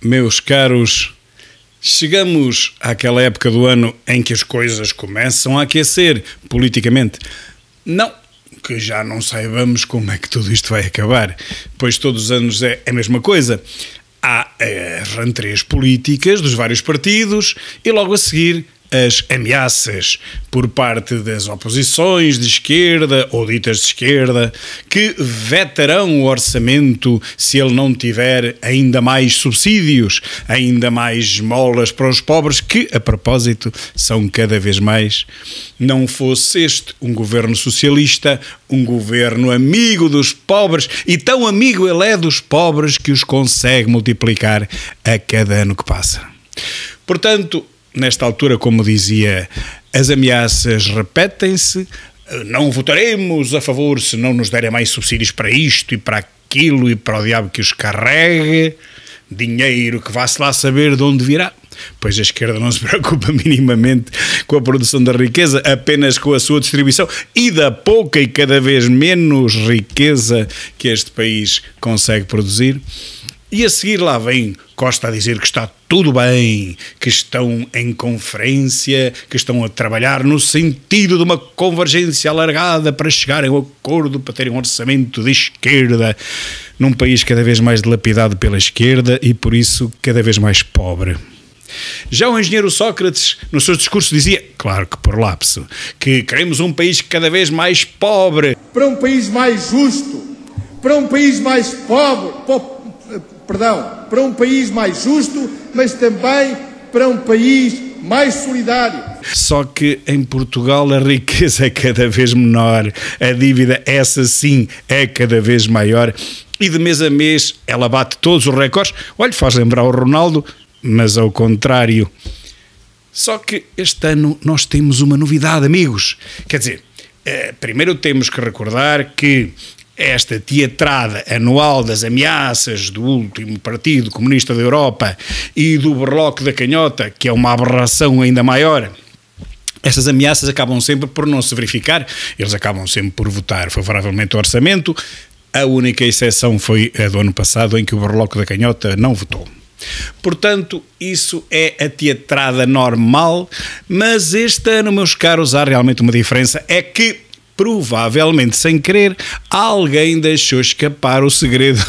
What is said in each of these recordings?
Meus caros, chegamos àquela época do ano em que as coisas começam a aquecer politicamente. Não que já não saibamos como é que tudo isto vai acabar, pois todos os anos é a mesma coisa. Há as rentrées políticas dos vários partidos e logo a seguir as ameaças por parte das oposições de esquerda ou ditas de esquerda que vetarão o orçamento se ele não tiver ainda mais subsídios, ainda mais esmolas para os pobres, que, a propósito, são cada vez mais. Não fosse este um governo socialista, um governo amigo dos pobres, e tão amigo ele é dos pobres que os consegue multiplicar a cada ano que passa. Portanto, nesta altura, como dizia, as ameaças repetem-se, não votaremos a favor se não nos derem mais subsídios para isto e para aquilo e para o diabo que os carregue, dinheiro que vá-se lá saber de onde virá. Pois a esquerda não se preocupa minimamente com a produção da riqueza, apenas com a sua distribuição e da pouca e cada vez menos riqueza que este país consegue produzir. E a seguir lá vem Costa a dizer que está tudo bem, que estão em conferência, que estão a trabalhar no sentido de uma convergência alargada para chegarem a um acordo, para terem um orçamento de esquerda, num país cada vez mais dilapidado pela esquerda e por isso cada vez mais pobre. Já o engenheiro Sócrates, nos seus discursos, dizia, claro que por lapso, que queremos um país cada vez mais pobre. Para um país mais justo, para um país mais para um país mais justo, mas também para um país mais solidário. Só que em Portugal a riqueza é cada vez menor, a dívida, essa sim, é cada vez maior e de mês a mês ela bate todos os recordes. Olha, faz lembrar o Ronaldo, mas ao contrário. Só que este ano nós temos uma novidade, amigos. Quer dizer, primeiro temos que recordar que esta teatrada anual das ameaças do último Partido Comunista da Europa e do Berloque da Canhota, que é uma aberração ainda maior, estas ameaças acabam sempre por não se verificar, eles acabam sempre por votar favoravelmente ao orçamento. A única exceção foi a do ano passado, em que o Berloque da Canhota não votou. Portanto, isso é a teatrada normal, mas este ano, meus caros, há realmente uma diferença, é que provavelmente sem querer, alguém deixou escapar o segredo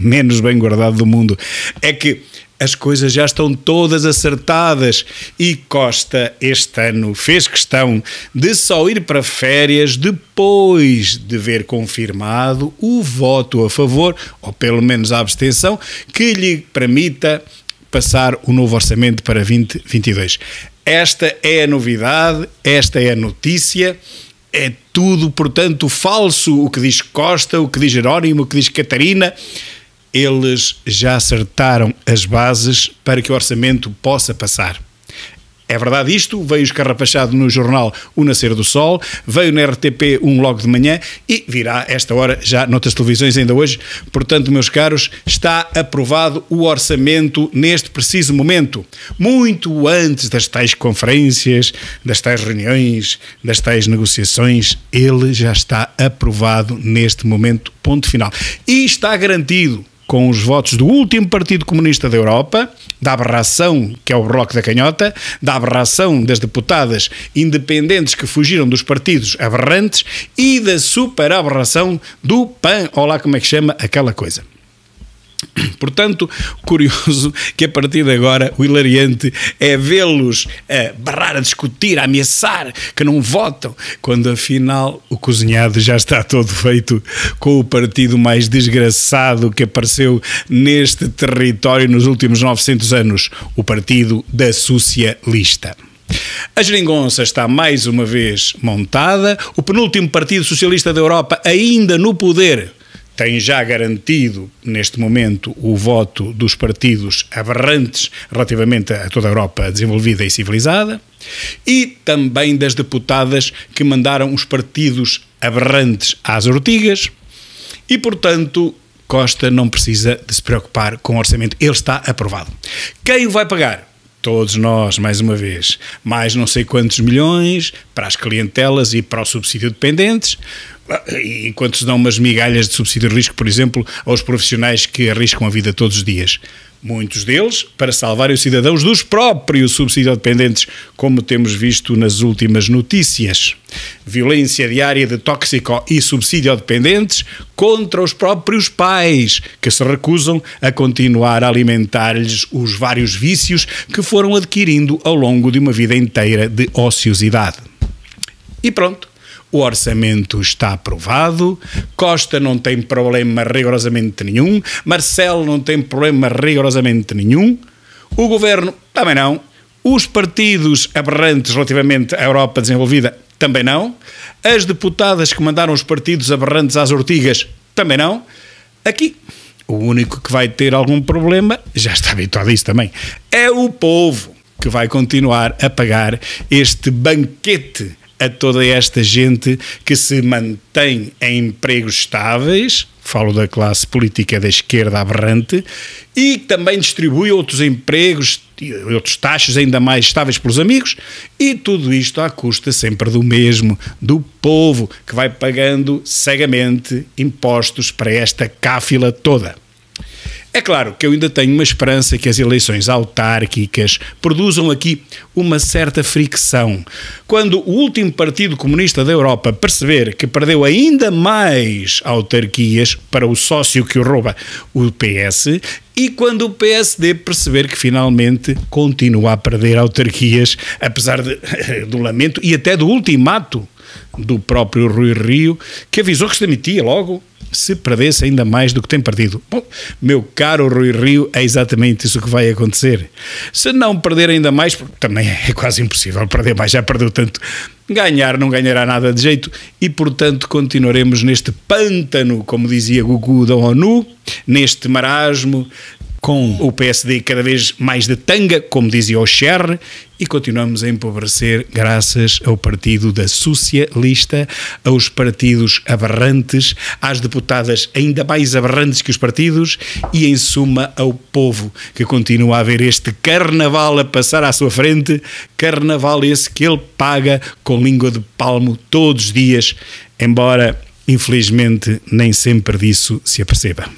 menos bem guardado do mundo. É que as coisas já estão todas acertadas e Costa este ano fez questão de só ir para férias depois de ver confirmado o voto a favor, ou pelo menos a abstenção, que lhe permita passar o novo orçamento para 2022. Esta é a novidade, esta é a notícia. É tudo, portanto, falso o que diz Costa, o que diz Jerónimo, o que diz Catarina. Eles já acertaram as bases para que o orçamento possa passar. É verdade isto, veio escarrapachado no jornal O Nascer do Sol, veio na RTP logo de manhã e virá esta hora já noutras televisões ainda hoje. Portanto, meus caros, está aprovado o orçamento neste preciso momento, muito antes das tais conferências, das tais reuniões, das tais negociações. Ele já está aprovado neste momento, ponto final. E está garantido com os votos do último Partido Comunista da Europa, da aberração que é o Berloque da Canhota, da aberração das deputadas independentes que fugiram dos partidos aberrantes e da super aberração do PAN, ou lá como é que chama aquela coisa. Portanto, curioso que a partir de agora o hilariante é vê-los a berrar, a discutir, a ameaçar que não votam, quando afinal o cozinhado já está todo feito com o partido mais desgraçado que apareceu neste território nos últimos 900 anos, o Partido da Socialista. A geringonça está mais uma vez montada, o penúltimo Partido Socialista da Europa ainda no poder tem já garantido, neste momento, o voto dos partidos aberrantes relativamente a toda a Europa desenvolvida e civilizada e também das deputadas que mandaram os partidos aberrantes às ortigas e, portanto, Costa não precisa de se preocupar com o orçamento. Ele está aprovado. Quem o vai pagar? Todos nós, mais uma vez. Mais não sei quantos milhões para as clientelas e para o subsídio de dependentes. enquanto se dão umas migalhas de subsídio de risco, por exemplo, aos profissionais que arriscam a vida todos os dias. Muitos deles para salvarem os cidadãos dos próprios subsídio-dependentes, como temos visto nas últimas notícias. Violência diária de tóxico e subsídio-dependentes contra os próprios pais, que se recusam a continuar a alimentar-lhes os vários vícios que foram adquirindo ao longo de uma vida inteira de ociosidade. E pronto. O orçamento está aprovado, Costa não tem problema rigorosamente nenhum, Marcelo não tem problema rigorosamente nenhum, o Governo também não, os partidos aberrantes relativamente à Europa desenvolvida também não, as deputadas que mandaram os partidos aberrantes às ortigas também não. Aqui, o único que vai ter algum problema, já está habituado a isso também, é o povo, que vai continuar a pagar este banquete a toda esta gente que se mantém em empregos estáveis, falo da classe política da esquerda aberrante, e também distribui outros empregos e outros taxas ainda mais estáveis pelos amigos, e tudo isto à custa sempre do mesmo, do povo, que vai pagando cegamente impostos para esta cáfila toda. É claro que eu ainda tenho uma esperança que as eleições autárquicas produzam aqui uma certa fricção. Quando o último partido comunista da Europa perceber que perdeu ainda mais autarquias para o sócio que o rouba, o PS, e quando o PSD perceber que finalmente continua a perder autarquias, apesar do lamento e até do ultimato do próprio Rui Rio, que avisou que se demitia logo se perdesse ainda mais do que tem perdido. Bom, meu caro Rui Rio, é exatamente isso que vai acontecer. Se não perder ainda mais, porque também é quase impossível perder mais, já perdeu tanto, ganhar não ganhará nada de jeito e, portanto, continuaremos neste pântano, como dizia Gugu da ONU, neste marasmo, com o PSD cada vez mais de tanga, como dizia o Cher, e continuamos a empobrecer graças ao partido da socialista, aos partidos aberrantes, às deputadas ainda mais aberrantes que os partidos e, em suma, ao povo que continua a ver este carnaval a passar à sua frente, carnaval esse que ele paga com língua de palmo todos os dias, embora, infelizmente, nem sempre disso se aperceba.